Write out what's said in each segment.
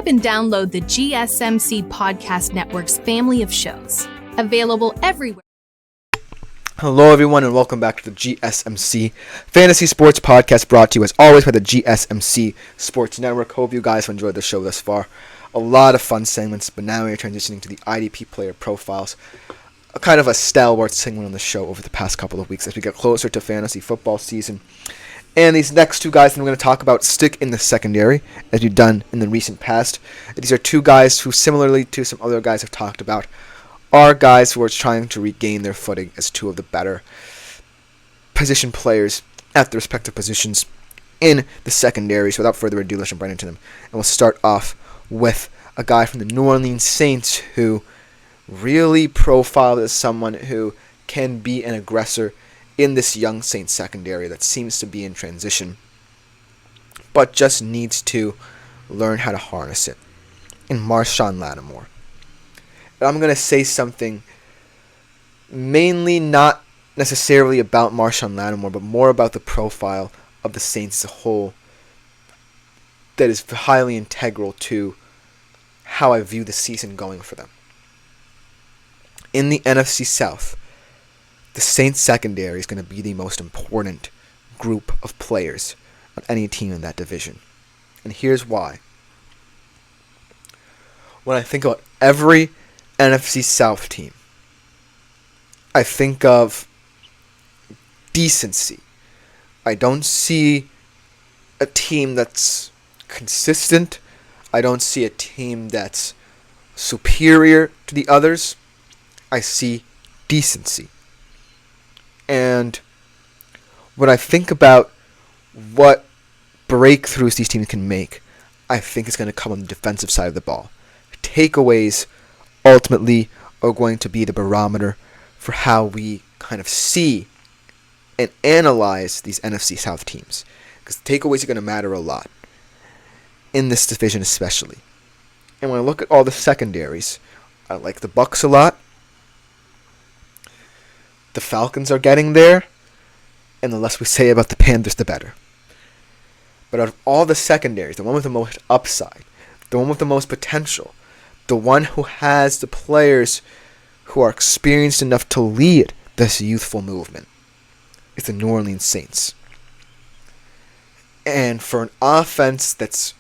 Subscribe and download the GSMC Podcast Network's family of shows. Available everywhere. Hello everyone and welcome back to the GSMC Fantasy Sports Podcast, brought to you as always by the GSMC Sports Network. Hope you guys have enjoyed the show thus far. A lot of fun segments, but now we're transitioning to the IDP player profiles. A kind of a stalwart segment on the show over the past couple of weeks as we get closer to fantasy football season. And these next two guys that I'm going to talk about stick in the secondary, as we've done in the recent past. These are two guys who, similarly to some other guys I've talked about, are guys who are trying to regain their footing as two of the better position players at their respective positions in the secondary. So without further ado, let's jump right into them. And we'll start off with a guy from the New Orleans Saints who really profiled as someone who can be an aggressor in this young Saints secondary that seems to be in transition, but just needs to learn how to harness it. In Marshon Lattimore. And I'm going to say something mainly not necessarily about Marshon Lattimore, but more about the profile of the Saints as a whole that is highly integral to how I view the season going for them. In the NFC South, the Saints secondary is going to be the most important group of players on any team in that division. And here's why. When I think about every NFC South team, I think of decency. I don't see a team that's consistent. I don't see a team that's superior to the others. I see decency. And when I think about what breakthroughs these teams can make, I think it's going to come on the defensive side of the ball. Takeaways ultimately are going to be the barometer for how we kind of see and analyze these NFC South teams. Because the takeaways are going to matter a lot in this division especially. And when I look at all the secondaries, I like the Bucs a lot. The Falcons are getting there, and the less we say about the Panthers, the better. But out of all the secondaries, the one with the most upside, the one with the most potential, the one who has the players who are experienced enough to lead this youthful movement, is the New Orleans Saints. And for an offense that's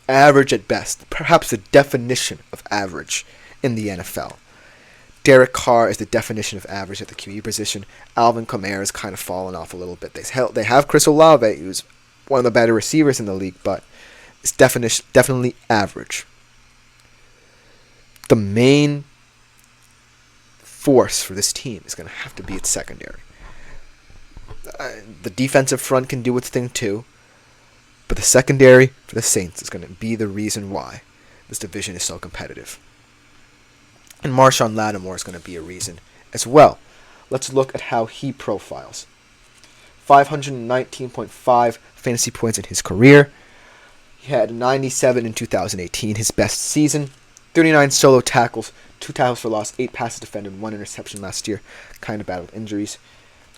average at best, perhaps the definition of average in the NFL, Derek Carr is the definition of average at the QB position. Alvin Kamara has kind of fallen off a little bit. They have Chris Olave, who's one of the better receivers in the league, but it's definitely average. The main force for this team is going to have to be its secondary. The defensive front can do its thing too, but the secondary for the Saints is going to be the reason why this division is so competitive. And Marshon Lattimore is going to be a reason as well. Let's look at how he profiles. 519.5 fantasy points in his career. He had 97 in 2018, his best season. 39 solo tackles, 2 tackles for loss, 8 passes defended, 1 interception last year. Kind of battled injuries.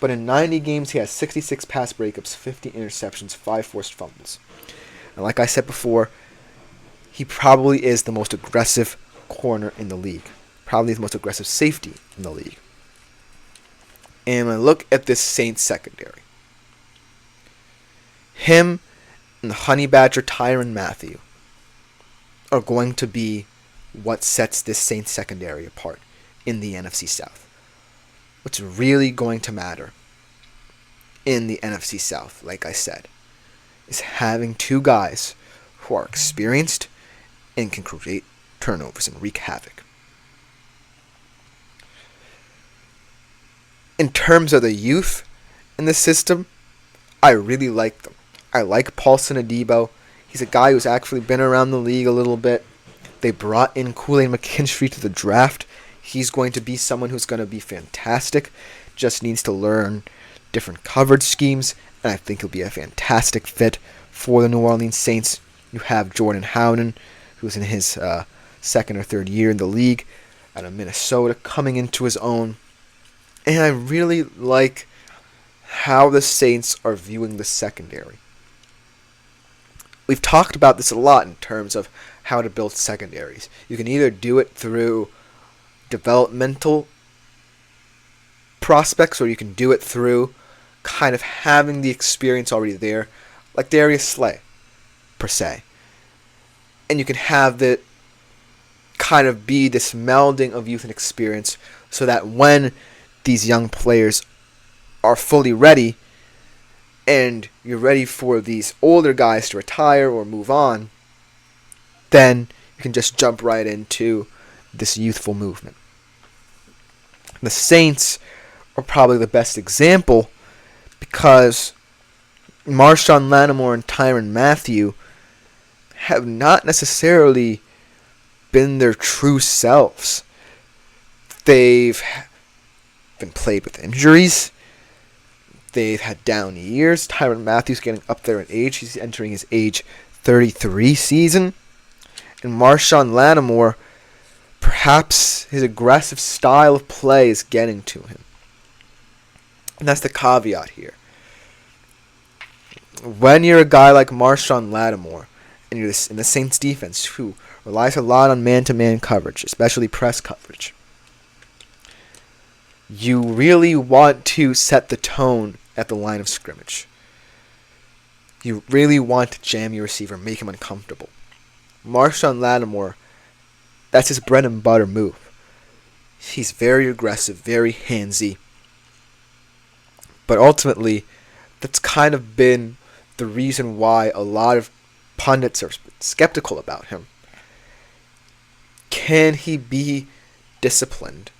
But in 90 games, he has 66 pass breakups, 50 interceptions, 5 forced fumbles. And like I said before, he probably is the most aggressive corner in the league. Probably the most aggressive safety in the league. And when I look at this Saints secondary, him and the Honey Badger Tyrann Mathieu are going to be what sets this Saints secondary apart in the NFC South. What's really going to matter in the NFC South, like I said, is having two guys who are experienced and can create turnovers and wreak havoc. In terms of the youth in the system, I really like them. I like Paulson Adebo. He's a guy who's actually been around the league a little bit. They brought in Kool-Aid McKinstry to the draft. He's going to be someone who's going to be fantastic. Just needs to learn different coverage schemes, and I think he'll be a fantastic fit for the New Orleans Saints. You have Jordan Howden, who's in his second or third year in the league out of Minnesota, coming into his own. And I really like how the Saints are viewing the secondary. We've talked about this a lot in terms of how to build secondaries. You can either do it through developmental prospects, or you can do it through kind of having the experience already there, like Darius Slay, per se. And you can have the kind of be this melding of youth and experience, so that when these young players are fully ready, and you're ready for these older guys to retire or move on, then you can just jump right into this youthful movement. The Saints are probably the best example, because Marshon Lattimore and Tyrann Mathieu have not necessarily been their true selves. They've been plagued with injuries. They've had down years. Tyrann Mathieu's getting up there in age. He's entering his age 33 season. And Marshon Lattimore, perhaps his aggressive style of play is getting to him. And that's the caveat here. When you're a guy like Marshon Lattimore, and you're in the Saints defense, who relies a lot on man-to-man coverage, especially press coverage, you really want to set the tone at the line of scrimmage. You really want to jam your receiver, make him uncomfortable. Marshon Lattimore, that's his bread and butter move. He's very aggressive, very handsy. But ultimately, that's kind of been the reason why a lot of pundits are skeptical about him. Can he be disciplined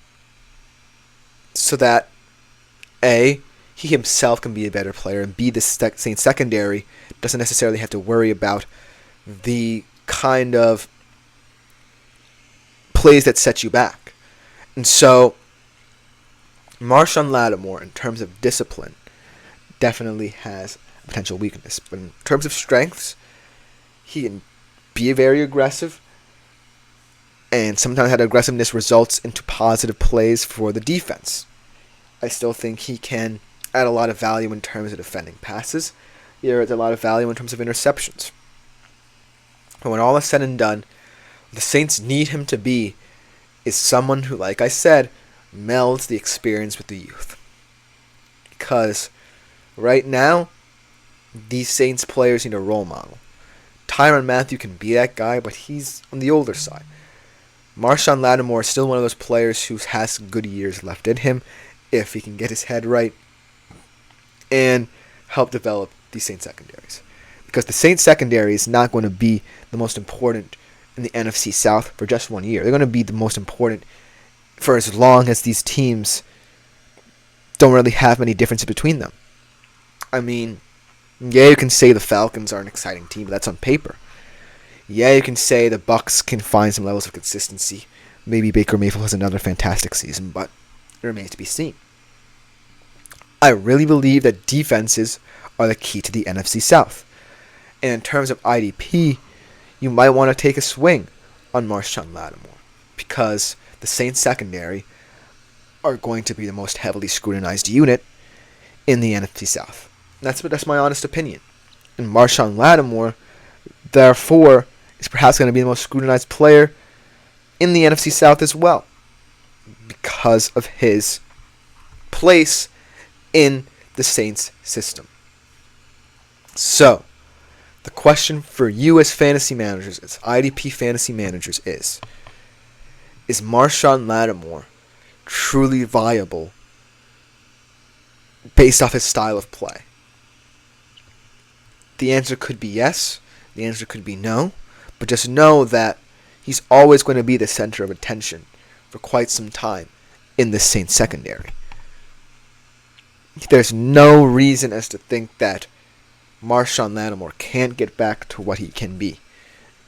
so that A, he himself can be a better player, and B, the Saints secondary doesn't necessarily have to worry about the kind of plays that set you back? And so Marshon Lattimore, in terms of discipline, definitely has a potential weakness. But in terms of strengths, he can be very aggressive, and sometimes that aggressiveness results into positive plays for the defense. I still think he can add a lot of value in terms of defending passes. He adds a lot of value in terms of interceptions. But when all is said and done, what the Saints need him to be is someone who, like I said, melds the experience with the youth. Because right now, these Saints players need a role model. Tyrann Mathieu can be that guy, but he's on the older side. Marshon Lattimore is still one of those players who has good years left in him, if he can get his head right and help develop these Saints secondaries. Because the Saints secondary is not going to be the most important in the NFC South for just 1 year. They're going to be the most important for as long as these teams don't really have many differences between them. I mean, yeah, you can say the Falcons are an exciting team, but that's on paper. Yeah, you can say the Bucs can find some levels of consistency. Maybe Baker Mayfield has another fantastic season, but it remains to be seen. I really believe that defenses are the key to the NFC South. And in terms of IDP, you might want to take a swing on Marshon Lattimore, because the Saints secondary are going to be the most heavily scrutinized unit in the NFC South. That's my honest opinion. And Marshon Lattimore, therefore, is perhaps going to be the most scrutinized player in the NFC South as well, because of his place in the Saints system. So, the question for you as fantasy managers, as IDP fantasy managers, is Marshon Lattimore truly viable based off his style of play? The answer could be yes. The answer could be no. But just know that he's always going to be the center of attention for quite some time in the Saints secondary. There's no reason as to think that Marshon Lattimore can't get back to what he can be.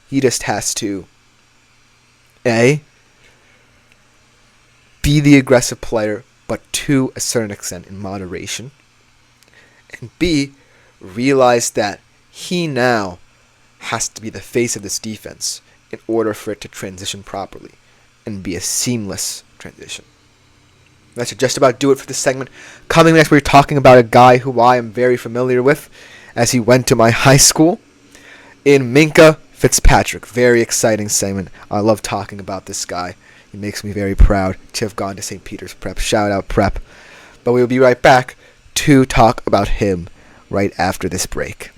He just has to, A, be the aggressive player, but to a certain extent in moderation. And B, realize that he now has to be the face of this defense in order for it to transition properly and be a seamless transition. That should just about do it for this segment. Coming next, we're talking about a guy who I am very familiar with, as he went to my high school, in Minkah Fitzpatrick. Very exciting segment. I love talking about this guy. He makes me very proud to have gone to St. Peter's Prep. Shout out Prep. But we will be right back to talk about him right after this break.